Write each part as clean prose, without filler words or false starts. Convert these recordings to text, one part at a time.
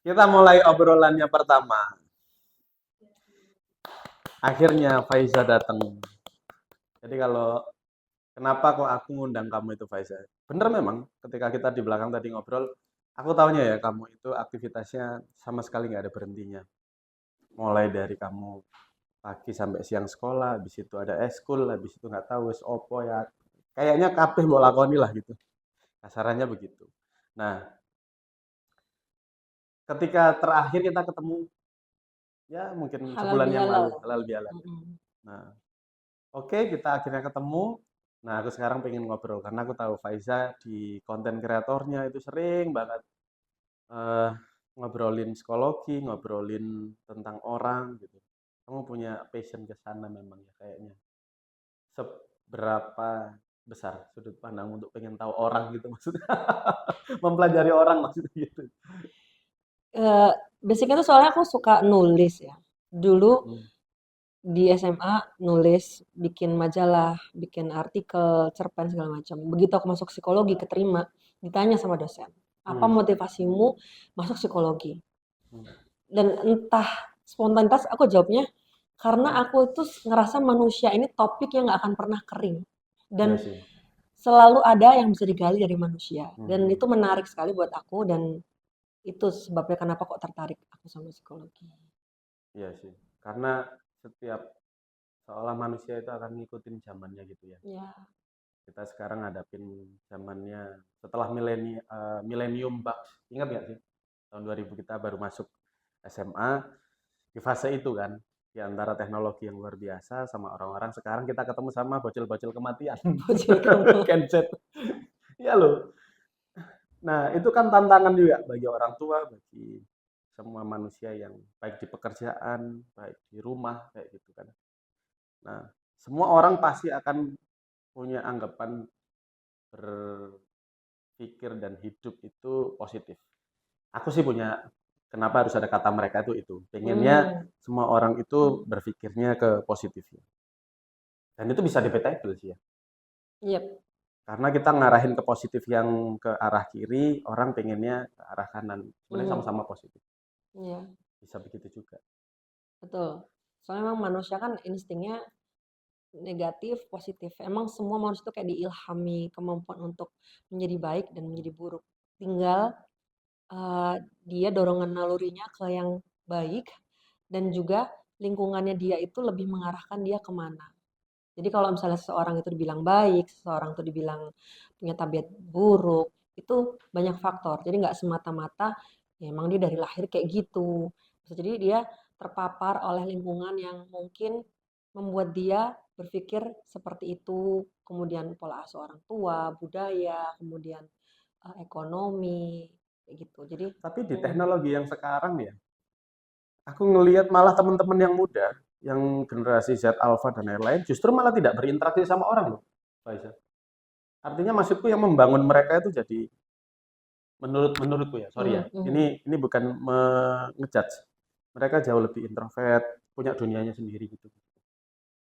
Kita mulai obrolannya pertama. Akhirnya Faiza datang. Jadi kalau kenapa kok aku ngundang kamu itu Faiza? Bener memang ketika kita di belakang tadi ngobrol, aku taunya ya kamu itu aktivitasnya sama sekali nggak ada berhentinya. Mulai dari kamu pagi sampai siang sekolah, habis itu ada eskul, habis itu nggak tahu wis opo ya. Kayaknya kabeh mau lakoni lah gitu. Kasarannya begitu. Nah, ketika terakhir kita ketemu, ya mungkin Halal sebulan yang bihalal lalu, ya. halal bihalal. Mm-mm. Nah, oke, kita akhirnya ketemu. Nah, aku sekarang pengen ngobrol karena aku tahu Faiza di konten kreatornya itu sering banget eh, ngobrolin psikologi, ngobrolin tentang orang gitu. Kamu punya passion ke sana memang ya kayaknya. Seberapa besar sudut pandang untuk pengen tahu orang gitu maksudnya? Mempelajari orang maksudnya gitu. Eh, Basicnya tuh soalnya aku suka nulis ya. Dulu Hmm. di SMA nulis, bikin majalah, bikin artikel, cerpen segala macam. Begitu aku masuk psikologi, keterima, ditanya sama dosen, apa Hmm. motivasimu masuk psikologi? Hmm. Dan entah spontanitas aku jawabnya, karena aku tuh ngerasa manusia ini topik yang nggak akan pernah kering. Dan Ya sih. selalu ada yang bisa digali dari manusia. Hmm. Dan Hmm. itu menarik sekali buat aku dan itu sebabnya kenapa kok tertarik aku sama psikologi. Iya sih. Karena setiap seolah manusia itu akan ngikutin zamannya gitu ya. Ya, Kita sekarang ngadapin zamannya setelah milenium bucks. Ingat nggak sih? Tahun 2000 kita baru masuk SMA di fase itu kan. Di antara teknologi yang luar biasa sama orang-orang sekarang kita ketemu sama bocil-bocil kematian. bocil kamu. Genset. Iya loh. Nah, itu kan tantangan juga bagi orang tua, bagi semua manusia yang baik di pekerjaan, baik di rumah, kayak gitu kan. Nah, semua orang pasti akan punya anggapan berpikir dan hidup itu positif. Aku sih punya, kenapa harus ada kata mereka itu. Pengennya Hmm, semua orang itu berpikirnya ke positif ya. Dan itu bisa debatable sih ya. yep. Karena kita ngarahin ke positif yang ke arah kiri, orang pengennya ke arah kanan. Sebenarnya Mhm, sama-sama positif. iya, Bisa begitu juga. betul. Soalnya memang manusia kan instingnya negatif, positif. Emang semua manusia itu kayak diilhami kemampuan untuk menjadi baik dan menjadi buruk. Tinggal dia dorongan nalurinya ke yang baik dan juga lingkungannya dia itu lebih mengarahkan dia kemana. Jadi kalau misalnya seseorang itu dibilang baik, seseorang itu dibilang punya tabiat buruk, itu banyak faktor. Jadi nggak semata-mata ya emang dia dari lahir kayak gitu. Bisa jadi dia terpapar oleh lingkungan yang mungkin membuat dia berpikir seperti itu, kemudian pola asuh orang tua, budaya, kemudian ekonomi, kayak gitu. Jadi, Tapi di mm, teknologi yang sekarang ya, aku ngelihat malah teman-teman yang muda, yang generasi Z Alpha dan lain-lain, justru malah tidak berinteraksi sama orang loh, Faiza. Artinya maksudku yang membangun mereka itu jadi menurutku ya, sorry ya. mm, mm. Ini bukan ngejudge. Mereka jauh lebih introvert, punya dunianya sendiri gitu.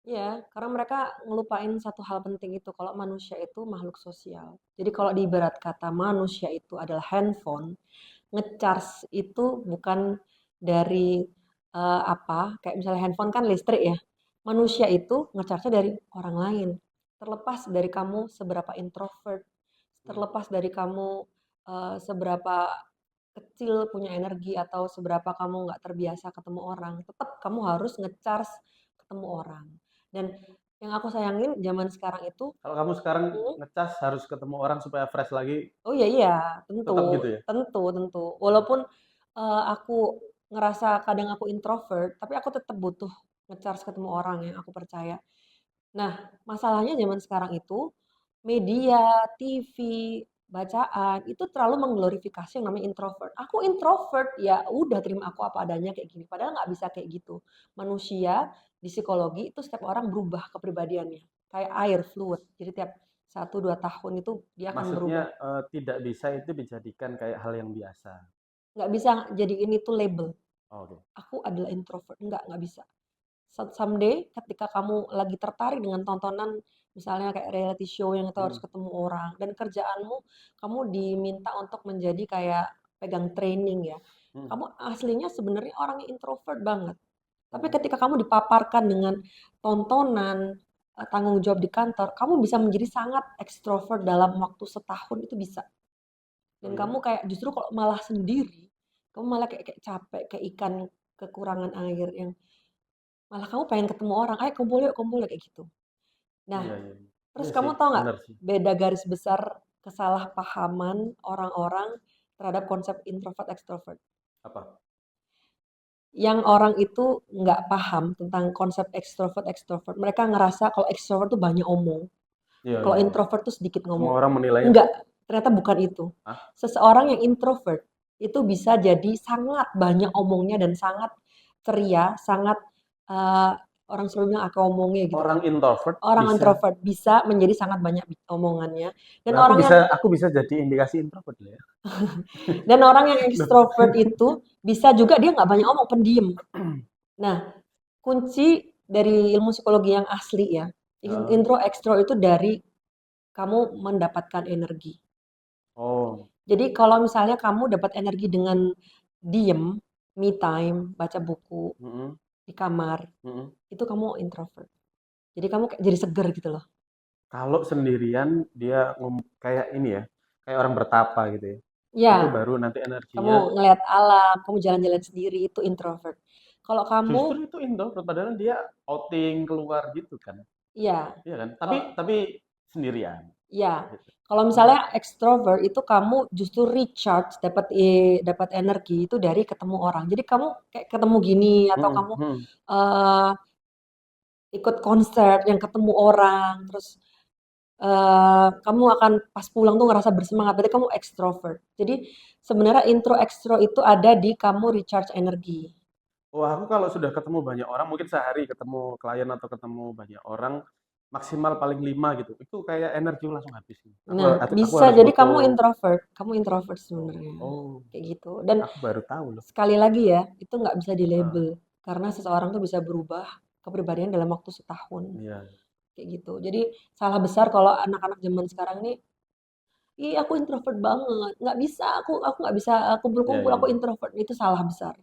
Ya, karena mereka ngelupain satu hal penting itu, kalau manusia itu makhluk sosial. Jadi kalau diibarat kata manusia itu adalah handphone, ngecharge itu bukan dari apa, kayak misalnya handphone kan listrik ya. Manusia itu ngecharge dari orang lain. Terlepas dari kamu seberapa introvert, Hmm. terlepas dari kamu seberapa kecil punya energi atau seberapa kamu nggak terbiasa ketemu orang, tetap kamu harus ngecharge ketemu orang. Dan yang aku sayangin zaman sekarang itu, Kalau kamu sekarang hmm, ngecas harus ketemu orang supaya fresh lagi, oh iya iya, tentu, tetap gitu ya. tentu, tentu. Walaupun aku ngerasa kadang aku introvert, tapi aku tetap butuh ngecharge ketemu orang yang aku percaya. Nah, masalahnya zaman sekarang itu media, TV, bacaan itu terlalu mengglorifikasi yang namanya introvert. Aku introvert, ya udah terima aku apa adanya kayak gini. Padahal nggak bisa kayak gitu. Manusia di psikologi itu setiap orang berubah kepribadiannya. Kayak air, fluid. Jadi tiap 1-2 tahun itu dia akan Maksudnya berubah. tidak bisa itu dijadikan kayak hal yang biasa. Nggak bisa jadi ini tuh label. Oh, oke. Aku adalah introvert. Nggak bisa. Someday ketika kamu lagi tertarik dengan tontonan misalnya kayak reality show yang itu Hmm. harus ketemu orang dan kerjaanmu kamu diminta untuk menjadi kayak pegang training ya. Mhm. Kamu aslinya sebenarnya orangnya introvert banget. Tapi Mhm. ketika kamu dipaparkan dengan tontonan, tanggung jawab di kantor, kamu bisa menjadi sangat ekstrovert dalam waktu setahun itu bisa. Oh Dan ya? kamu kayak justru kalau malah sendiri, kamu malah kayak capek, kayak ikan kekurangan air yang malah kamu pengen ketemu orang, "Ayo kumpul yuk," kayak gitu. Nah, Iya iya. terus Iya sih, kamu tahu nggak bener sih. beda garis besar kesalahpahaman orang-orang terhadap konsep introvert extrovert? Apa? Yang orang itu nggak paham tentang konsep extrovert extrovert. Mereka ngerasa kalau extrovert tuh banyak omong, Iya kalau iya iya. introvert tuh sedikit Semua ngomong. orang menilainya Enggak, seperti ternyata bukan itu. ah, Seseorang yang introvert itu bisa jadi sangat banyak omongnya dan sangat ceria, sangat eh, orang selalu bilang aku omongnya gitu kan. orang introvert Orang bisa. introvert bisa menjadi sangat banyak omongannya dan Lah orang yang aku bisa jadi indikasi introvert loh ya. orang yang Loh. extrovert itu bisa juga dia nggak banyak omong, pendiam. Nah, kunci dari ilmu psikologi yang asli ya, Heeh. intro ekstro itu dari kamu mendapatkan energi. Oh. Jadi kalau misalnya kamu dapat energi dengan diem, me time, baca buku Mhm. di kamar, Mhm. itu kamu introvert. Jadi kamu kayak jadi seger gitu loh. Kalau sendirian dia kayak ini ya, kayak orang bertapa gitu ya. Itu Ya, baru nanti kamu energinya ngelihat alam, kamu jalan-jalan sendiri itu introvert. Kalau kamu, justru itu introvert padahal dia outing keluar gitu kan. ya, Iya kan? Tapi kalau sendirian ya, gitu. kalau Hmm. misalnya extrovert itu kamu justru recharge, dapat energi itu dari ketemu orang. Jadi kamu kayak ketemu gini atau Hmm. kamu Hmm. eh, ikut konser yang ketemu orang, terus kamu akan pas pulang tuh ngerasa bersemangat. Berarti kamu extrovert. Jadi sebenarnya intro extro itu ada di kamu recharge energi. Wah, aku kalau sudah ketemu banyak orang, mungkin sehari ketemu klien atau ketemu banyak orang, maksimal paling 5 gitu. Itu kayak energi langsung habis. Nah, Aku bisa harus jadi butuh. kamu introvert Oh, sebenarnya. oh, Kayak gitu. Dan aku baru tahu loh. sekali lagi ya, itu nggak bisa Ah, dilabel karena seseorang tuh bisa berubah kepribadian dalam waktu setahun iya. kayak gitu. Jadi salah besar kalau anak-anak zaman sekarang nih, ih aku introvert banget, nggak bisa, aku nggak bisa Iya, kumpul-kumpul, iya, aku iya. introvert itu salah besar.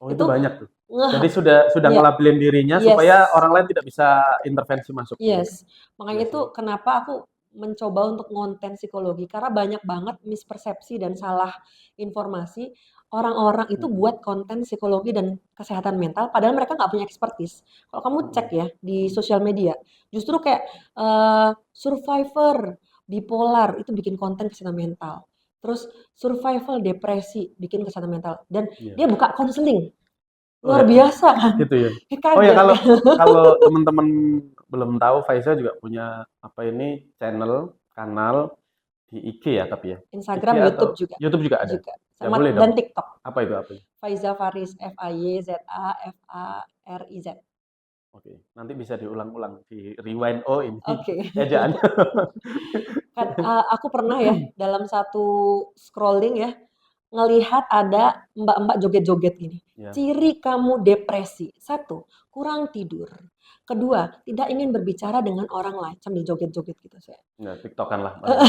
Oh, itu Itu banyak tuh. ngeh, Jadi sudah ya, ngelabelin dirinya yes, supaya orang lain tidak bisa intervensi masuk gitu. yes. Iya Makanya itu sih. kenapa aku mencoba untuk ngonten psikologi karena banyak banget mispersepsi dan salah informasi. Orang-orang itu Mm-mm. buat konten psikologi dan kesehatan mental, padahal mereka nggak punya expertise. Kalau kamu cek Mm-mm. ya di Mm-mm. sosial media, justru kayak survivor bipolar itu bikin konten kesehatan mental. Terus survival depresi bikin kesehatan mental. Dan Iya. dia buka konseling. Oh Luar ya, biasa kan? gitu ya. Kayak Oh ya, kaget kalau kan? kalau teman-teman belum tahu, Faiza juga punya apa ini kanal di IG ya, tapi ya. IG Instagram, atau YouTube juga. YouTube juga ada. Juga. Ya Sama boleh dan dong. TikTok. Apa itu apa itu? Faiza Faris, Fayzafariz. Oke, nanti bisa diulang-ulang di rewind. Oh ini Oke. ejaan. Kan aku pernah ya dalam satu scrolling ya ngelihat ada mbak-mbak joget-joget gini. Ya, Ciri kamu depresi. Satu, kurang tidur. Kedua, tidak ingin berbicara dengan orang lain sambil joget-joget gitu saya. ya TikTokan lah paling.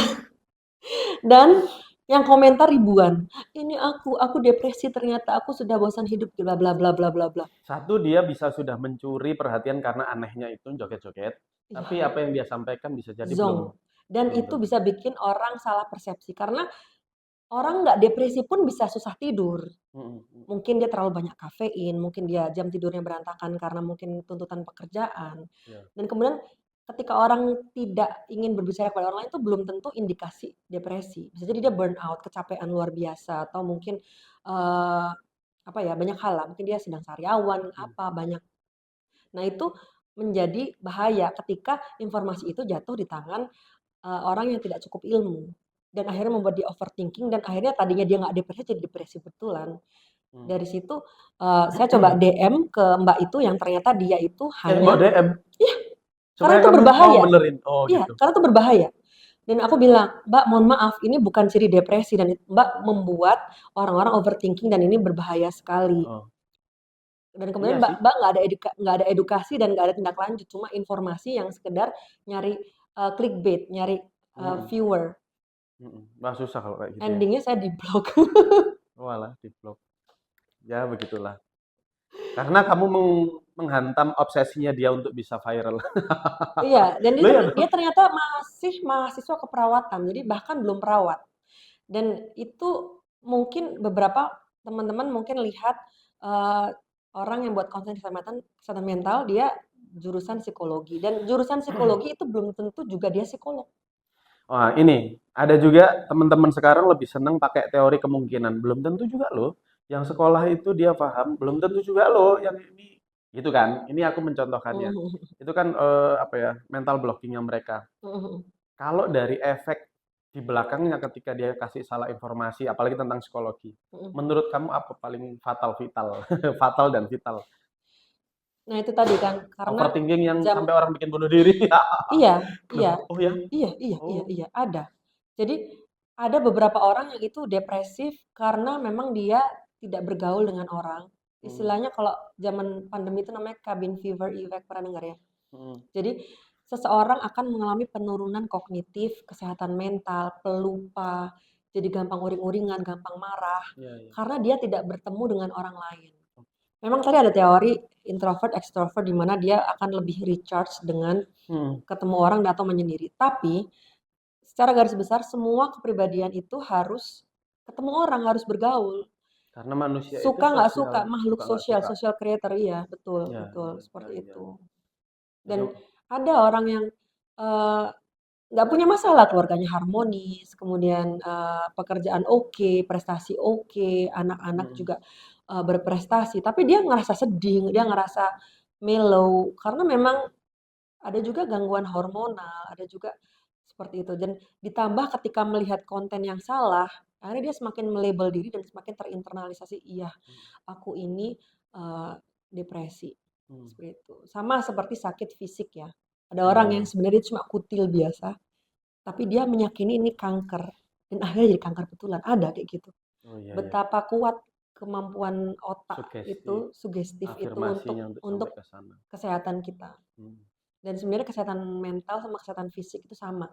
Dan yang komentar ribuan. Ini aku depresi ternyata aku sudah bosan hidup bla bla bla bla bla bla. Satu, dia bisa sudah mencuri perhatian karena anehnya itu joget-joget. Tapi Iya, apa yang dia sampaikan bisa jadi belum zonk. Dan belum itu tentu. bisa bikin orang salah persepsi karena orang nggak depresi pun bisa susah tidur. Mm, mm, Mungkin dia terlalu banyak kafein, mungkin dia jam tidurnya berantakan karena mungkin tuntutan pekerjaan. ya. Dan kemudian ketika orang tidak ingin berbicara kepada orang lain itu belum tentu indikasi depresi. Bisa jadi dia burnout, kecapean luar biasa atau mungkin eh, apa ya banyak hal lah. Mungkin dia sedang sariawan Mm, apa banyak. Nah itu menjadi bahaya ketika informasi itu jatuh di tangan orang yang tidak cukup ilmu dan akhirnya membuat dia overthinking dan akhirnya tadinya dia nggak depresi jadi depresi betulan. mm. Dari situ saya coba DM ke Mbak itu yang ternyata dia itu Mbak hanya DM iya, karena supaya itu kamu mau berbahaya. benerin. Oh Iya, gitu. karena itu berbahaya. Dan aku bilang, Mbak, mohon maaf, ini bukan ciri depresi dan Mbak membuat orang-orang overthinking dan ini berbahaya sekali. Oh Dan kemudian iya Mbak, sih. Mbak nggak ada edukasi dan nggak ada tindak lanjut, cuma informasi yang sekedar nyari clickbait, nyari Mm, viewer. mm. Wah susah kalau kayak gitu ya. Endingnya saya di blok. Walah di blog. Ya begitulah. Karena kamu menghantam obsesinya dia untuk bisa viral. Iya, dan Lo ya dia dong? ternyata masih mahasiswa keperawatan, jadi bahkan belum perawat. Dan itu mungkin beberapa teman-teman mungkin lihat eh, orang yang buat konten kesehatan mental, dia jurusan psikologi. Dan jurusan psikologi itu belum tentu juga dia psikolog. Wah, ini ada juga teman-teman sekarang lebih seneng pakai teori kemungkinan. Belum tentu juga loh. Yang sekolah itu dia paham, belum tentu juga loh yang ini. Gitu kan? Ini aku mencontohkannya. Itu kan apa ya, mental blockingnya mereka. Kalau dari efek di belakangnya ketika dia kasih salah informasi, apalagi tentang psikologi, menurut kamu apa paling fatal vital, fatal dan vital? Nah itu tadi kan, karena Overthinking yang jam sampai orang bikin bunuh diri. iya, Loh, iya, oh ya? Oh, iya, ada. Jadi ada beberapa orang yang itu depresif karena memang dia tidak bergaul dengan orang. hmm, Istilahnya kalau zaman pandemi itu namanya cabin fever effect, pernah dengar ya? hmm, Jadi seseorang akan mengalami penurunan kognitif, kesehatan mental, pelupa, jadi gampang uring-uringan, gampang marah, ya, ya. karena dia tidak bertemu dengan orang lain. Memang tadi ada teori introvert, extrovert di mana dia akan lebih recharge dengan Hmm. ketemu orang atau menyendiri. Tapi secara garis besar semua kepribadian itu harus ketemu orang, harus bergaul. Karena manusia itu Suka nggak sosial, suka, makhluk suka nggak sosial, suka. social creator, iya, betul, Ya, betul, ya, ya, seperti ya. itu. Dan Itu, ada orang yang eh, nggak punya masalah, keluarganya harmonis, kemudian pekerjaan oke, prestasi oke, anak-anak hmm, juga berprestasi, tapi dia ngerasa sedih, dia ngerasa mellow, karena memang ada juga gangguan hormonal, ada juga seperti itu. Dan ditambah ketika melihat konten yang salah, akhirnya dia semakin melabel diri dan semakin terinternalisasi, iya, aku ini eh, depresi. hmm. Seperti itu. Sama seperti sakit fisik ya. Ada orang yang Ya, sebenarnya cuma kutil biasa, tapi dia meyakini ini kanker. Dan akhirnya jadi kanker betulan. Ada kayak gitu. oh iya ya. Betapa kuat kemampuan otak Sugesti, itu, sugestif itu afirmasinya untuk sampai untuk ke sana. kesehatan kita. Hmm. Dan sebenarnya kesehatan mental sama kesehatan fisik itu sama.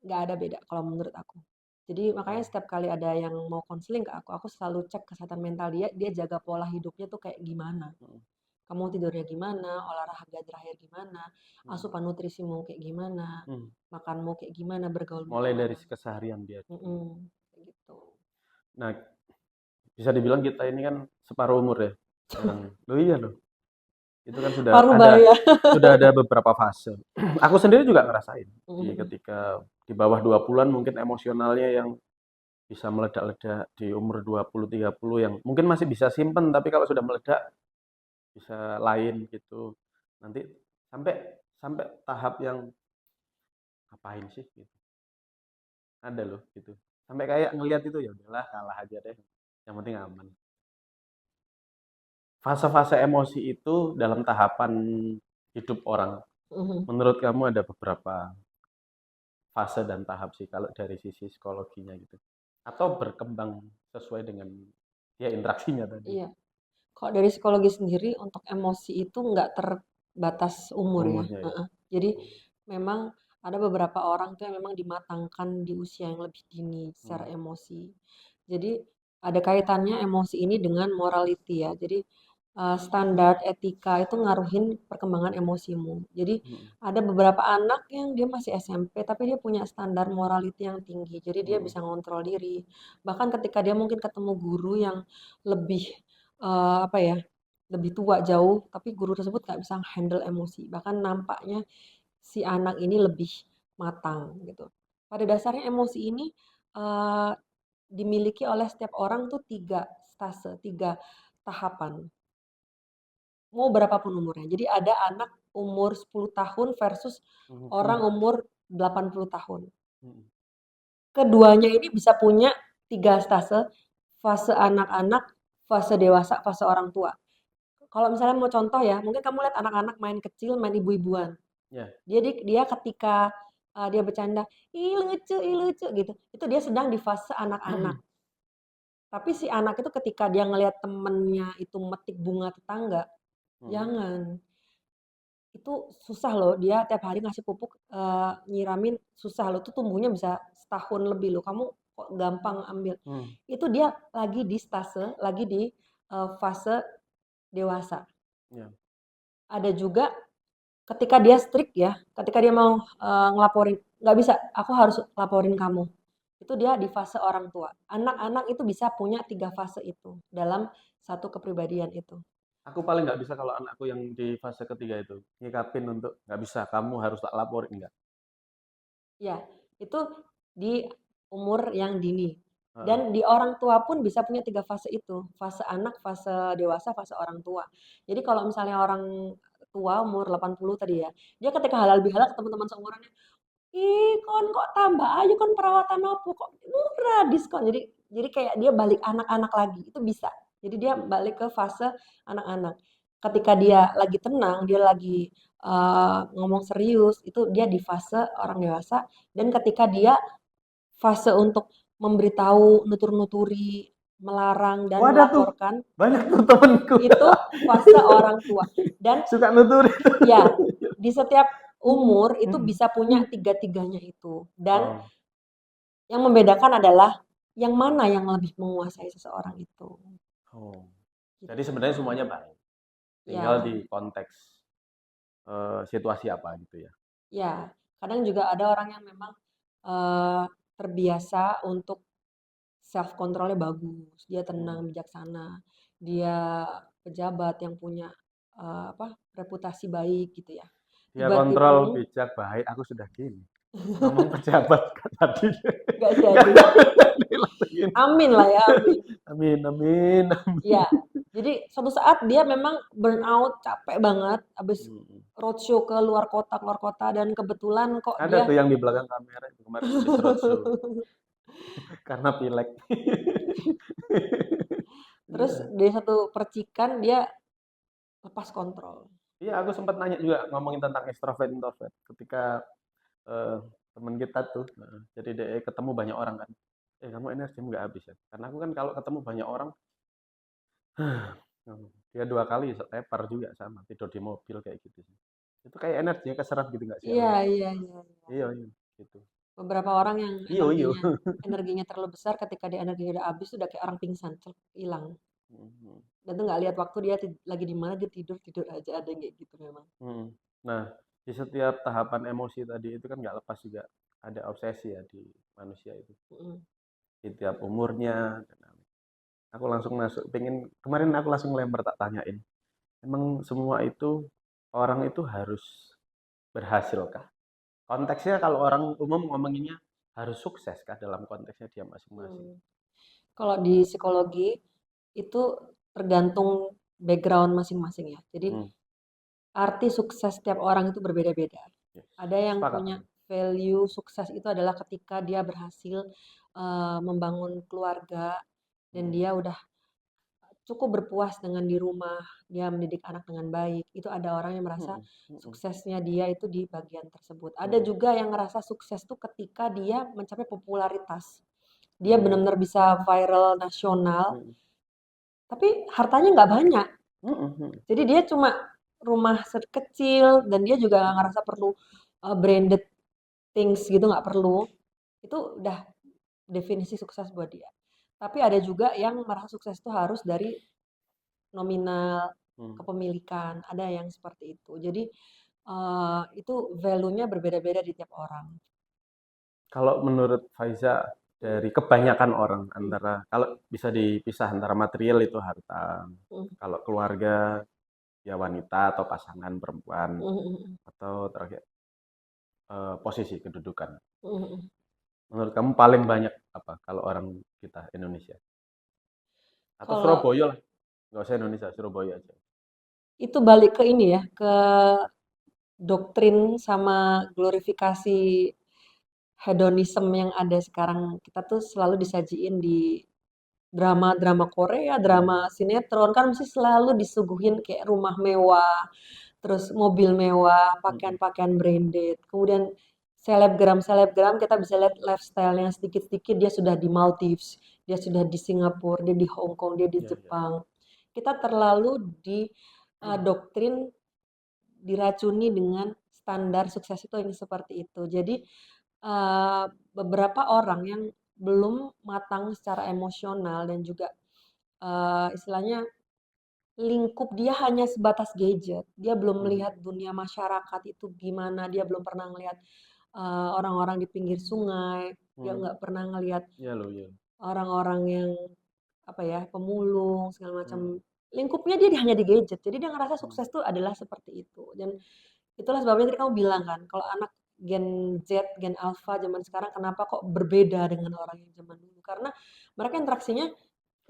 Nggak ada beda kalau menurut aku. Jadi makanya Oh, setiap kali ada yang mau konseling ke aku selalu cek kesehatan mental dia, dia jaga pola hidupnya tuh kayak gimana. hmm, Kamu tidurnya gimana, olahraga terakhir gimana, hmm, asupan nutrisimu kayak gimana, hmm. makanmu kayak gimana, bergaulmu Mulai dari gimana. keseharian dia dulu. Kayak gitu. Nah, bisa dibilang kita ini kan separuh umur ya sekarang. Loh iya loh. Itu kan Paruh bahaya. sudah ada beberapa fase. Aku sendiri juga ngerasain di ketika di bawah 20-an mungkin emosionalnya yang bisa meledak-ledak di umur 20 30 yang mungkin masih bisa simpen tapi kalau sudah meledak bisa lain gitu. Nanti sampai sampai tahap yang ngapain sih gitu. Ada loh gitu. Sampai kayak ngelihat itu ya udahlah kalah aja deh. Yang penting aman. Fase-fase emosi itu dalam tahapan hidup orang. Menurut kamu ada beberapa fase dan tahap sih kalau dari sisi psikologinya gitu. Atau berkembang sesuai dengan ya interaksinya tadi. Iya. Kalau dari psikologi sendiri untuk emosi itu nggak terbatas umur ya. Umurnya ya. Jadi Oh. memang ada beberapa orang tuh yang memang dimatangkan di usia yang lebih dini secara Hmm. emosi. Jadi ada kaitannya emosi ini dengan morality ya. Jadi standar etika itu ngaruhin perkembangan emosimu. Jadi Hmm. ada beberapa anak yang dia masih SMP tapi dia punya standar morality yang tinggi. Jadi dia Hmm. bisa ngontrol diri. Bahkan ketika dia mungkin ketemu guru yang lebih apa ya, lebih tua jauh, tapi guru tersebut nggak bisa handle emosi. Bahkan nampaknya si anak ini lebih matang gitu. Pada dasarnya emosi ini eh, dimiliki oleh setiap orang tuh tiga stase, tiga tahapan. Mau berapapun umurnya. Jadi ada anak umur 10 tahun versus Hmm. orang Hmm. umur 80 tahun. Hmm. Keduanya ini bisa punya tiga stase, fase anak-anak, fase dewasa, fase orang tua. Kalau misalnya mau contoh ya, mungkin kamu lihat anak-anak main kecil, main ibu-ibuan. Ya. Dia ketika dia bercanda, ih lucu gitu. Itu dia sedang di fase anak-anak. Tapi si anak itu ketika dia ngelihat temennya itu metik bunga tetangga, Hmm. jangan. Itu susah loh, dia tiap hari ngasih pupuk, nyiramin susah loh, itu tumbuhnya bisa setahun lebih loh, kamu kok gampang ambil. Hmm. Itu dia lagi di stase, lagi di fase dewasa. Ya. Ada juga ketika dia strict ya, ketika dia mau ngelaporin, nggak bisa, aku harus laporin kamu. Itu dia di fase orang tua. Anak-anak itu bisa punya 3 fase itu dalam satu kepribadian itu. Aku paling nggak bisa kalau anakku yang di fase ketiga itu nyikapin untuk nggak bisa, kamu harus tak laporin enggak. Ya, itu di umur yang dini. Heeh. Dan di orang tua pun bisa punya 3 fase itu. Fase anak, fase dewasa, fase orang tua. Jadi kalau misalnya orang tua umur 80 tadi ya, dia ketika halal bihalal ketemu teman seumurannya, ih kon kok tambah aja kon perawatan apa kok murah diskon. Jadi kayak dia balik anak-anak lagi, itu bisa. Jadi dia balik ke fase anak-anak. Ketika dia lagi tenang, dia lagi ngomong serius, itu dia di fase orang dewasa. Dan ketika dia fase untuk memberitahu, nutur-nuturi, melarang Oh, dan ada tuh. melaporkan, Banyak tuh temenku itu fase orang tua. Dan suka nuturin. ya, di setiap umur itu Mm-mm. bisa punya tiga-tiganya itu. Dan Oh, yang membedakan adalah yang mana yang lebih menguasai seseorang itu. oh. Jadi Gitu. sebenarnya semuanya baik. Tinggal Ya, di konteks situasi apa gitu ya. ya. Kadang juga ada orang yang memang eh, terbiasa untuk self controlnya bagus, dia Mm. tenang, bijaksana, dia pejabat yang punya apa reputasi baik gitu ya. Dia kontrol Tiba-tiba bijak baik. Aku sudah gini. Ngomong pejabat kan tadi. nggak Nggak jadi. jadi langsung gini. Amin lah ya, amin. Amin, amin. Ya, jadi suatu saat dia memang burn out, capek banget, habis Mm. roadshow ke luar kota, dan kebetulan kok Ada dia tuh yang di belakang kamera itu kemarin habis roadshow karena pilek. terus Iya. di satu percikan dia lepas kontrol. Iya, aku sempat nanya juga ngomongin tentang extrovert introvert ketika eh, temen kita tuh, jadi dia ketemu banyak orang kan. Kamu energimu nggak habis ya? Karena aku kan kalau ketemu banyak orang, dia 2 kali tepar juga sama tidur di mobil kayak gitu sih. Itu kayak energinya keserap gitu nggak sih Iya, awalnya? iya, iya. Iya, iya, gitu. Beberapa orang yang Iya, iya. energinya terlalu besar, ketika dia energinya udah habis udah kayak orang pingsan, hilang. Mhm, Dan tuh nggak lihat waktu dia lagi di mana, dia tidur tidur aja, ada yang kayak gitu memang. mhm. Nah, di setiap tahapan emosi tadi itu kan nggak lepas juga ada obsesi ya di manusia itu. Mm. Di tiap umurnya. Aku langsung masuk, pengen kemarin aku langsung lempar tak tanyain. Emang semua itu orang itu harus berhasil kah? Konteksnya kalau orang umum ngomonginnya harus sukses kah dalam konteksnya dia masing-masing? Hmm. Kalau di psikologi itu tergantung background masing-masing ya. Jadi Hmm, arti sukses setiap orang itu berbeda-beda. yes. Ada yang Sepakat punya aku. value sukses itu adalah ketika dia berhasil membangun keluarga dan Hmm, dia udah cukup berpuas dengan di rumah, dia mendidik anak dengan baik. Itu ada orang yang merasa hmm, hmm, suksesnya dia itu di bagian tersebut. Ada hmm, juga yang ngerasa sukses tuh ketika dia mencapai popularitas. Dia hmm, benar-benar bisa viral nasional, hmm, tapi hartanya nggak banyak. hmm, hmm, hmm, Jadi dia cuma rumah kecil dan dia juga nggak hmm. ngerasa perlu branded things gitu, nggak perlu. Itu udah definisi sukses buat dia. Tapi ada juga yang merasa sukses itu harus dari nominal, Hmm. kepemilikan, ada yang seperti itu. Jadi itu value-nya berbeda-beda di tiap orang. Kalau menurut Faiza Mm, dari kebanyakan orang mm, antara kalau bisa dipisah antara material itu harta, mm, kalau keluarga ya wanita atau pasangan perempuan mm, mm, atau terakhir posisi kedudukan. mm, mm. Menurut kamu paling banyak apa kalau orang kita Indonesia? Atau Kalau Surabaya lah, nggak usah Indonesia, Surabaya aja. itu balik ke ini ya, ke doktrin sama glorifikasi hedonisme yang ada sekarang. Kita tuh selalu disajiin di drama-drama Korea, drama Hmm, sinetron, kan mesti selalu disuguhin kayak rumah mewah, terus mobil mewah, hmm, pakaian-pakaian branded. Kemudian selebgram-selebgram kita bisa lihat lifestyle-nya sedikit-sedikit dia sudah di Maldives, dia sudah di Singapura, dia di Hong Kong, dia di ya, ya. Jepang. Kita terlalu di doktrin diracuni dengan standar sukses itu yang seperti itu. Jadi beberapa orang yang belum matang secara emosional dan juga istilahnya lingkup dia hanya sebatas gadget. Dia belum Mhm. melihat dunia masyarakat itu gimana, dia belum pernah ngelihat, orang-orang di pinggir sungai, dia Mhm. nggak pernah ngelihat Iya loh, iya. orang-orang yang, apa ya, pemulung segala Mhm. macam. Lingkupnya dia hanya di gadget. Jadi dia ngerasa Mhm. sukses tuh adalah seperti itu. Dan itulah sebabnya tadi kamu bilang kan, kalau anak Gen Z, Gen Alpha zaman sekarang kenapa kok berbeda dengan orang yang zaman dulu? Karena mereka interaksinya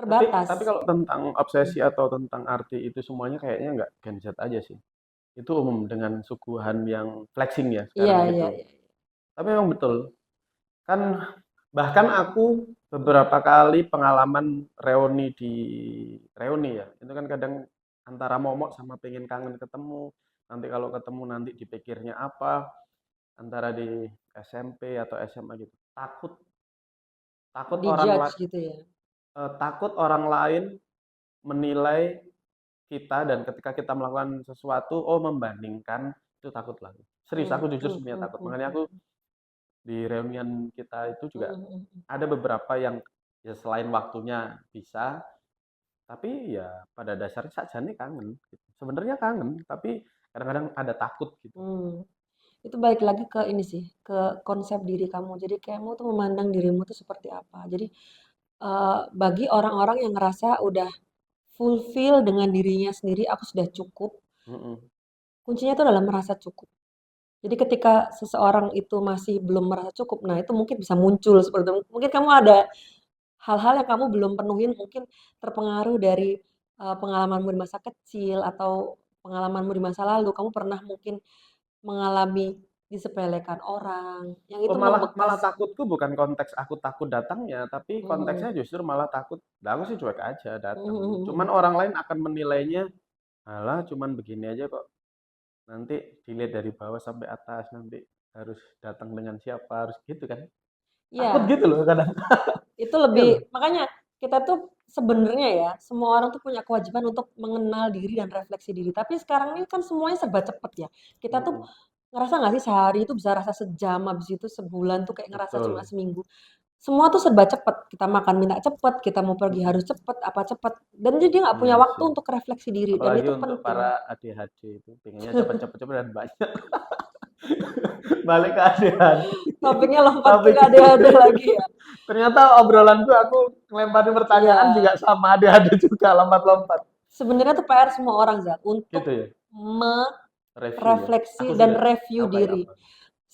Tapi terbatas. kalau tentang Mhm. obsesi atau tentang arti itu semuanya kayaknya nggak Gen Z aja sih. Itu umum dengan suguhan yang flexing ya Iya sekarang iya gitu. iya. Tapi memang betul. Kan bahkan aku beberapa kali pengalaman reuni ya. Itu kan kadang antara momok sama pengen kangen ketemu. Nanti kalau ketemu nanti dipikirnya apa antara di SMP atau SMA gitu. Takut takut orang Di-judge la- gitu ya? takut orang lain menilai kita dan ketika kita melakukan sesuatu, oh membandingkan, itu takut lah. Serius, Mmm, aku jujur mhm sebenarnya takut. mhm Makanya aku mhm. di reunian kita itu juga Mhm mhm. ada beberapa yang ya selain waktunya bisa, tapi ya pada dasarnya saja nih kangen. Gitu. Sebenarnya kangen, tapi kadang-kadang ada takut gitu. Mmm. Itu balik lagi ke ini sih, ke konsep diri kamu. Jadi kamu tuh memandang dirimu tuh seperti apa. Jadi, bagi orang-orang yang ngerasa udah fulfill dengan dirinya sendiri, "Aku sudah cukup," Mm-mm. kuncinya itu adalah merasa cukup. Jadi ketika seseorang itu masih belum merasa cukup, nah itu mungkin bisa muncul seperti itu. Mungkin kamu ada hal-hal yang kamu belum penuhin, mungkin terpengaruh dari, pengalamanmu di masa kecil atau pengalamanmu di masa lalu. Kamu pernah mungkin mengalami disepelekan orang, yang Oh itu malah malah membekas. takutku bukan konteks aku takut datangnya, tapi konteksnya Mhm. justru malah takut. Nah, aku sih cuek aja Mhm datang. mhm Cuman mhm. orang lain akan menilainya, alah cuman begini aja kok. Nanti dilihat dari bawah sampai atas, nanti harus datang dengan siapa, harus gitu kan. Takut Iya, gitu loh kadang. itu Iya loh. lebih makanya kita tuh sebenarnya ya, semua orang tuh punya kewajiban untuk mengenal diri dan refleksi diri. Tapi sekarang ini kan semuanya serba cepet ya. Kita tuh Mm-mm. ngerasa nggak sih sehari itu bisa rasa sejam, habis itu sebulan tuh kayak ngerasa cuma Betul. seminggu. Semua tuh serba cepet. Kita makan minta cepet, kita mau pergi Mm-mm. harus cepet, apa cepet. Dan jadi nggak punya Iya waktu sih. untuk refleksi diri. Dan Apalagi itu untuk penting. para ADHD itu, pengennya cepet-cepet dan banyak. Balik ke ADHD. Topiknya lompat ke Topik ada lagi ya. ternyata obrolanku aku ngelemparin Iya, pertanyaan juga sama ADHD juga lompat-lompat. sebenarnya tuh PR semua orang Zal untuk Gitu ya. Review ya. merefleksi Aku dan juga review tahu kayak diri. apa.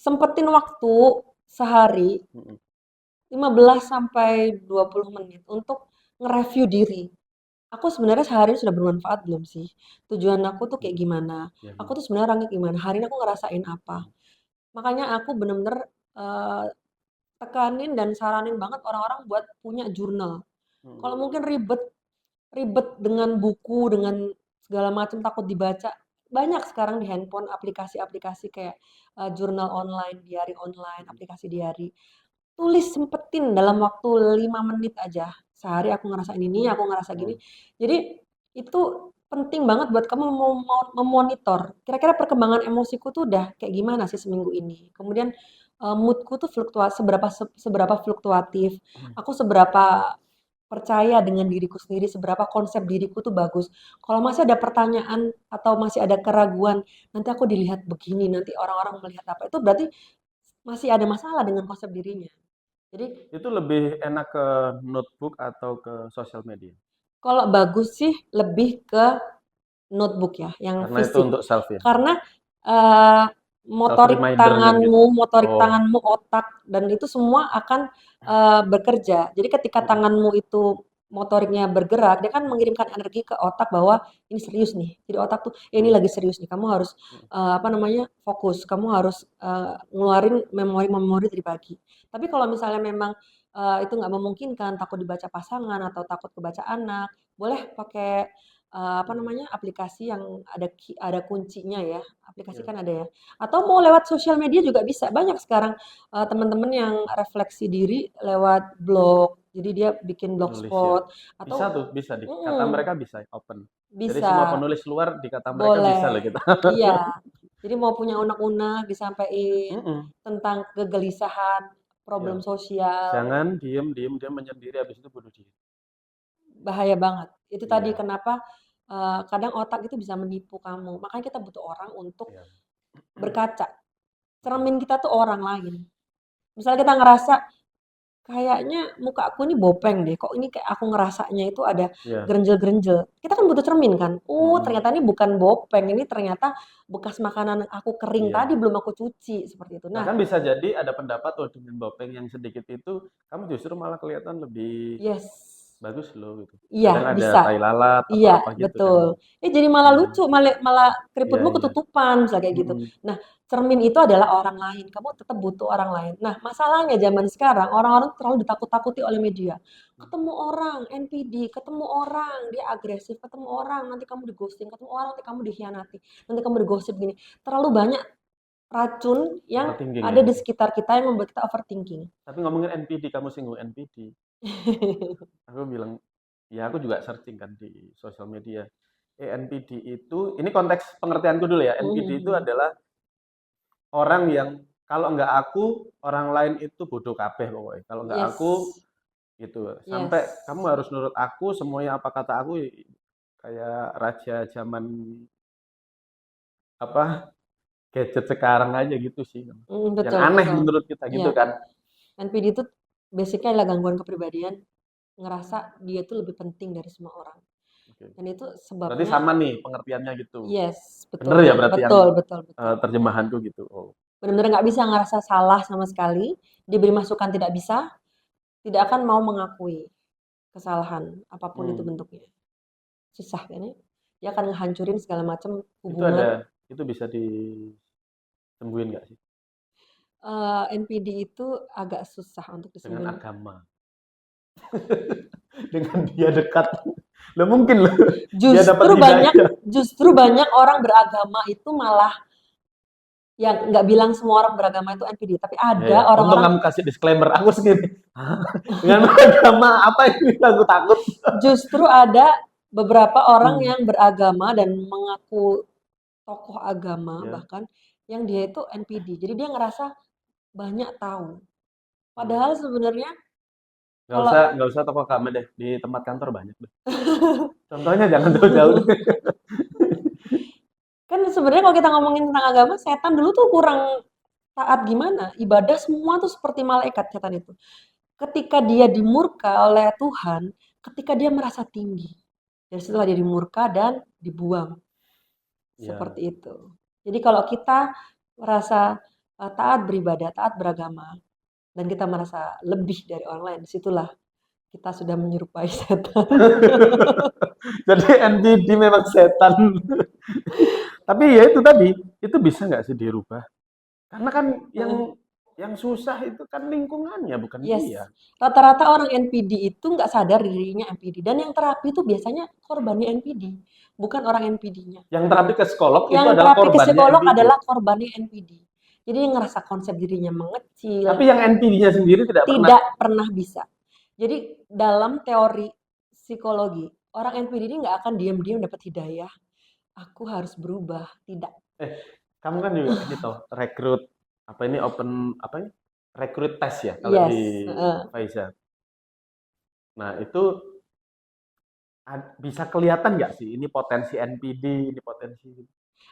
Sempetin waktu sehari Mm-mm. 15 sampai 20 menit untuk nge-review diri. Aku sebenarnya sehari sudah bermanfaat belum sih? Tujuan aku tuh kayak Mm-mm. gimana? Ya, Aku ya. tuh sebenarnya orangnya gimana? Hari ini aku ngerasain apa? Makanya aku bener-bener eh, tekanin dan saranin banget orang-orang buat punya jurnal. Mm-mm. Kalau mungkin ribet ribet dengan buku, dengan segala macam takut dibaca. Banyak sekarang di handphone aplikasi-aplikasi kayak jurnal online, diary online, aplikasi diary. Tulis sempetin dalam waktu 5 menit aja. Sehari aku ngerasain ini, aku ngerasa gini. Mm. Jadi itu penting banget buat kamu memonitor. Kira-kira perkembangan emosiku tuh udah kayak gimana sih seminggu ini. Kemudian moodku tuh seberapa fluktuatif. Aku seberapa percaya dengan diriku sendiri, seberapa konsep diriku tuh bagus. Kalau masih ada pertanyaan atau masih ada keraguan, nanti aku dilihat begini, nanti orang-orang melihat apa, itu berarti masih ada masalah dengan konsep dirinya. Jadi Itu lebih enak ke notebook atau ke sosial media? kalau bagus sih lebih ke notebook ya, yang Karena itu fisik. untuk self ya. Karena eh, Self reminder kan gitu. motorik Oh. tanganmu, otak, dan itu semua akan bekerja. Jadi ketika Mm-mm. tanganmu itu motoriknya bergerak, dia kan mengirimkan energi ke otak bahwa ini serius nih. Jadi otak tuh, "Ya, ini Mm. lagi serius nih. Kamu harus apa namanya fokus. Kamu harus ngeluarin memori-memori dari pagi. Tapi kalau misalnya memang itu nggak memungkinkan, takut dibaca pasangan atau takut kebaca anak, boleh pakai apa Mm. namanya, aplikasi yang ada kuncinya ya, aplikasi Ya, kan ada ya, atau mau lewat sosial media juga bisa. Banyak sekarang, temen-temen yang refleksi diri lewat blog. Jadi dia bikin nulis ya. blogspot Bisa atau tuh, bisa di kata mhm, mereka bisa open. Jadi bisa, semua penulis luar di kata mereka bisa boleh. loh kita. Iya, jadi mau punya unek-unek disampaikan Mm-mm. tentang kegelisahan, Ya, problem sosial. jangan diem diem diem menyendiri habis itu bunuh diri. bahaya banget. Itu tadi Iya, kenapa kadang otak itu bisa menipu kamu. Makanya kita butuh orang untuk iya. berkaca. Mhm. Cermin kita tuh orang lain. Misalnya kita ngerasa kayaknya muka aku ini bopeng deh. Kok ini kayak aku ngerasanya itu ada Iya. gerenjel-gerenjel. Kita kan butuh cermin kan. Oh, Mhm. ternyata ini bukan bopeng. Ini ternyata bekas makanan aku kering tadi Iya. belum aku cuci seperti itu. Nah, Bahkan bisa jadi ada pendapat, oh dengan bopeng yang sedikit itu, kamu justru malah kelihatan lebih yes. bagus loh gitu. Iya, Kadang ada bisa. tai lalat atau Iya, apa gitu kan. betul. Jadi malah Iya, lucu, malah malah iya, keriputmu iya. ketutupan, misalnya kayak gitu. Mhm. Nah, cermin itu adalah orang lain. Kamu tetap butuh orang lain. Nah, masalahnya zaman sekarang orang-orang terlalu ditakut-takuti oleh media. Ketemu orang, NPD, ketemu orang, dia agresif, ketemu orang, nanti kamu di-ghosting, ketemu orang, nanti kamu dikhianati, nanti kamu digosip gini. Terlalu banyak racun yang Overthinking ada ya. di sekitar kita yang membuat kita overthinking. Tapi ngomongin NPD, kamu singgung NPD. Aku bilang, ya aku juga searching kan di sosial media. NPD itu, ini konteks pengertianku dulu ya. NPD itu Mhm. adalah orang yang kalau nggak aku, orang lain itu bodoh kabeh pokoknya. Kalau nggak aku, Yes, gitu. Sampai yes. kamu harus nurut aku, semuanya apa kata aku, kayak raja zaman apa gadget sekarang aja gitu sih. Yang Betul, aneh betul. menurut kita Iya, gitu kan. NPD itu basicnya adalah gangguan kepribadian, ngerasa dia tuh lebih penting dari semua orang. Oke. Dan itu Berarti sebabnya, sama nih pengertiannya gitu. yes, Bener betul, ya berarti yang betul, betul, betul. terjemahanku gitu. Oh. Benar-benar nggak bisa ngerasa salah sama sekali, diberi masukan tidak bisa, tidak akan mau mengakui kesalahan, apapun itu Hmm. bentuknya. Susah kan ya? Dia akan ngehancurin segala macam Itu hubungan. ada, itu bisa disembuhin nggak sih NPD itu agak susah untuk dengan disembuhin. agama? Dengan dia dekat, lo mungkin loh dia dapat Justru banyak, hidayah. justru banyak orang beragama itu malah yang nggak bilang semua orang beragama itu NPD, tapi Ya, ada ya. Untung orang-orang kamu kasih disclaimer. Aku segini. "Hah? Dengan agama apa ini? Aku takut. justru ada beberapa orang Hmm. yang beragama dan mengaku tokoh agama Ya. bahkan yang dia itu NPD. Jadi dia ngerasa banyak tahu. Hmm. Padahal sebenarnya Nggak kalau usah, nggak usah toko agama deh. Di tempat kantor banyak deh. Contohnya jangan jauh-jauh deh. kan sebenarnya kalau kita ngomongin tentang agama, setan dulu tuh kurang taat gimana? Ibadah semua tuh seperti malaikat setan itu. Ketika dia dimurka oleh Tuhan, ketika dia merasa tinggi. Dari situlah dia dimurka dan dibuang. Ya. Seperti itu. Jadi kalau kita merasa taat beribadah, taat beragama, dan kita merasa lebih dari orang lain, disitulah kita sudah menyerupai setan. Jadi NPD memang setan. Tapi ya itu tadi, itu bisa nggak sih dirubah? Karena kan yang susah itu kan lingkungannya, bukan Yes, dia. rata-rata orang NPD itu nggak sadar dirinya NPD. Dan yang terapi itu biasanya korbannya NPD, bukan orang NPD-nya. Yang terapi ke psikolog itu Yang adalah terapi ke korbannya psikolog NPD. adalah korbannya NPD. Jadi dia ngerasa konsep dirinya mengecil, Tapi yang NPD-nya sendiri tidak pernah. tidak pernah bisa. Jadi dalam teori psikologi, orang NPD ini nggak akan diam-diam dapat hidayah. Aku harus berubah, tidak. Eh, kamu kan juga ini toh rekrut apa ini open apa ini? Rekrut tes ya kalau di Yes, Pfizer. Nah, itu bisa kelihatan nggak sih ini potensi NPD, ini potensi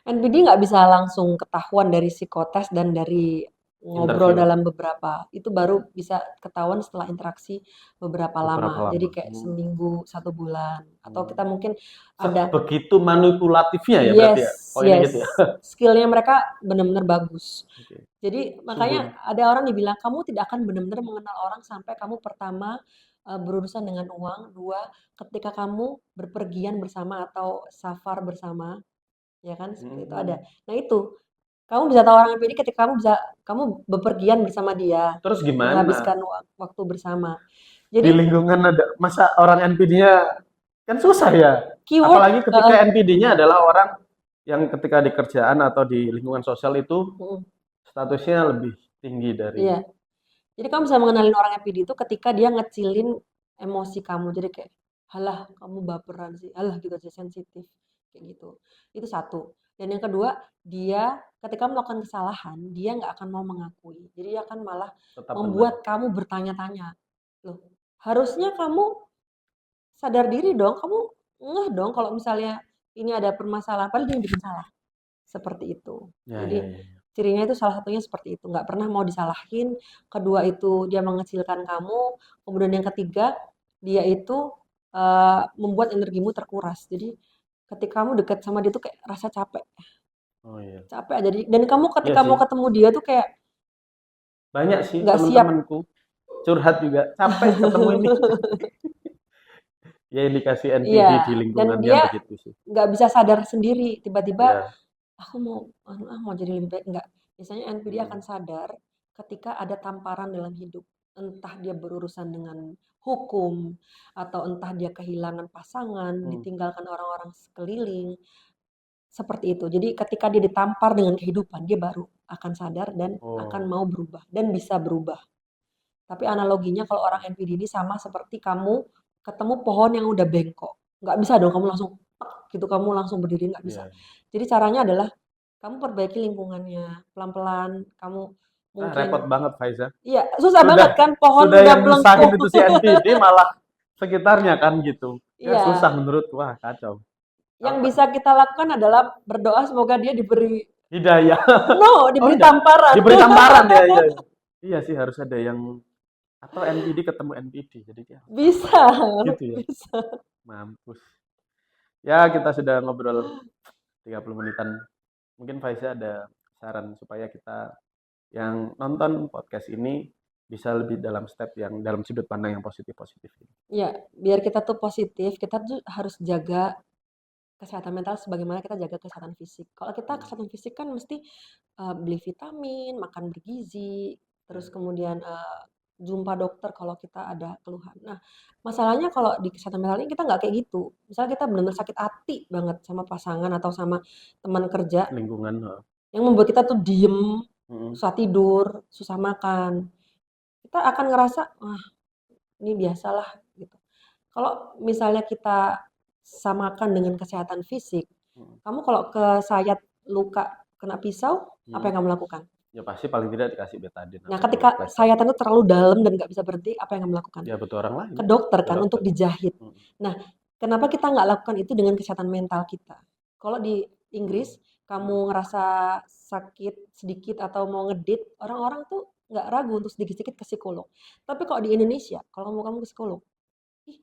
NPD nggak bisa langsung ketahuan dari psikotes dan dari ngobrol interview dalam beberapa, itu baru bisa ketahuan setelah interaksi beberapa lama. beberapa Jadi lama. kayak Hmm. seminggu, 1 bulan. Atau kita Hmm. mungkin ada, Sebegitu manipulatifnya ya berarti yes, ya. Poinnya yes, gitu ya. skillnya mereka benar-benar bagus. Oke. Jadi makanya Sungguh. ada orang dibilang kamu tidak akan benar-benar mengenal orang sampai kamu pertama berurusan dengan uang, dua ketika kamu berpergian bersama atau safar bersama, ya kan seperti itu ada. Hmm. Nah itu kamu bisa tahu orang NPD ketika kamu bepergian bersama dia, Terus gimana? menghabiskan waktu bersama. Di Jadi lingkungan ada masa orang NPD-nya kan susah ya. keyword, Apalagi ketika NPD-nya adalah orang yang ketika di kerjaan atau di lingkungan sosial itu statusnya lebih tinggi dari. iya. Jadi kamu bisa mengenalin orang NPD itu ketika dia ngecilin emosi kamu. Jadi kayak, halah kamu baperan sih, halah gitu aja sensitif, kayak gitu. Itu satu. Dan yang kedua, dia ketika melakukan kesalahan, dia nggak akan mau mengakui. Jadi dia akan malah Tetap benar. membuat kamu bertanya-tanya. Loh, harusnya kamu sadar diri dong, kamu ngeh dong kalau misalnya ini ada permasalahan, padahal dia yang bikin salah. Seperti itu. Ya, Jadi ya, ya. cirinya itu salah satunya seperti itu, nggak pernah mau disalahin. Kedua itu dia mengecilkan kamu. Kemudian yang ketiga dia itu membuat energimu terkuras. Jadi ketika kamu dekat sama dia tuh kayak rasa capek, Oh iya. capek aja. Dan kamu Iya ketika sih. mau ketemu dia tuh kayak Banyak sih nggak siap. temen-temenku curhat juga, capek ketemu ini. Ya indikasi NPD Iya, di dan lingkungannya dia begitu sih. nggak bisa sadar sendiri. Tiba-tiba Ya. aku mau mau jadi lebih baik enggak. Biasanya NPD akan Mm. sadar ketika ada tamparan dalam hidup. Entah dia berurusan dengan hukum atau entah dia kehilangan pasangan, Hmm. ditinggalkan orang-orang sekeliling, seperti itu. Jadi ketika dia ditampar dengan kehidupan, dia baru akan sadar dan akan Oh. mau berubah dan bisa berubah. Tapi analoginya kalau orang NPD ini sama seperti kamu ketemu pohon yang udah bengkok. Nggak bisa dong kamu langsung gitu kamu langsung berdiri, nggak bisa. Iya. Jadi caranya adalah kamu perbaiki lingkungannya pelan-pelan. Kamu Ah, mungkin repot banget Faiza. iya susah Sudah banget kan pohon sudah udah yang nyusahin melengkung. itu si NPD malah sekitarnya kan gitu. Ya susah Iya, menurutku. Wah, kacau. yang Apa? bisa kita lakukan adalah berdoa semoga dia diberi Hidayah. Oh diberi enggak. tamparan. Diberi tamparan ya, iya. Iya. Iya sih harus ada yang atau NPD ketemu NPD. Jadi dia Bisa, tamparan gitu ya. bisa. Mampus. Ya, kita sudah ngobrol 30 menitan. Mungkin Faiza ada saran supaya kita yang nonton podcast ini bisa lebih dalam step yang dalam sudut pandang yang positif-positif ini. Ya, biar kita tuh positif, kita tuh harus jaga kesehatan mental sebagaimana kita jaga kesehatan fisik. Kalau kita Hmm. kesehatan fisik kan mesti beli vitamin, makan bergizi, Ya. terus kemudian jumpa dokter kalau kita ada keluhan. Nah, masalahnya kalau di kesehatan mental ini kita nggak kayak gitu. Misalnya kita benar-benar sakit hati banget sama pasangan atau sama teman kerja Lingkungan. Oh. yang membuat kita tuh diem, Mm. susah tidur, susah makan. Kita akan ngerasa, wah ini biasalah gitu. Kalau misalnya kita samakan dengan kesehatan fisik, Mm. kamu kalau kesayat luka kena pisau, apa Mm. yang kamu lakukan? Ya pasti paling tidak dikasih betadine Nah, atau ketika plester. sayatan itu terlalu dalam dan nggak bisa berhenti, apa yang kamu lakukan? Ya butuh orang lain, Ke dokter ke kan untuk dokter. dijahit. Mm. Nah, kenapa kita nggak lakukan itu dengan kesehatan mental kita? Kalau di Mm. Inggris, kamu Mm. ngerasa sakit sedikit atau mau ngedit, orang-orang tuh nggak ragu untuk sedikit-sedikit ke psikolog. Tapi kalau di Indonesia, kalau kamu ke psikolog, ih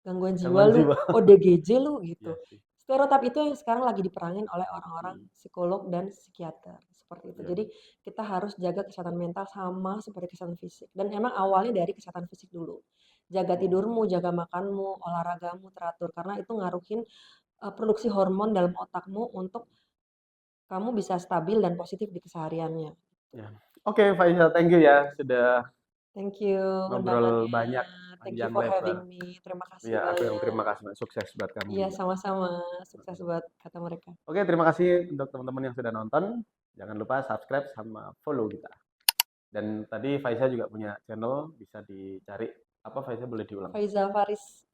gangguan jiwa Gangguan lu, jiwa. ODGJ lu gitu. Iya sih. Stereotip itu yang sekarang lagi diperangin oleh orang-orang Mm. psikolog dan psikiater seperti itu. Iya. Jadi kita harus jaga kesehatan mental sama seperti kesehatan fisik. Dan emang awalnya dari kesehatan fisik dulu. Jaga Oh. tidurmu, jaga makanmu, olahragamu teratur karena itu ngaruhin produksi hormon dalam otakmu untuk kamu bisa stabil dan positif di kesehariannya. Ya. Oke, Faisal, thank you ya sudah Thank you ngobrol undangannya. banyak Thank you panjang for lebar. having me. Terima kasih Ya, aku yang terima banyak. kasih. Sukses buat kamu Iya, juga. sama-sama. Sukses buat kata mereka. Oke, terima kasih untuk teman-teman yang sudah nonton. Jangan lupa subscribe sama follow kita. Dan tadi Faiza juga punya channel, bisa dicari. Apa Faiza boleh diulang? Faiza Faris.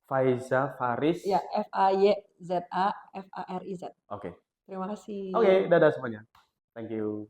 Faiza Faris. Ya, Fayza Fariz. Oke. Terima kasih. Oke, dadah semuanya. Thank you.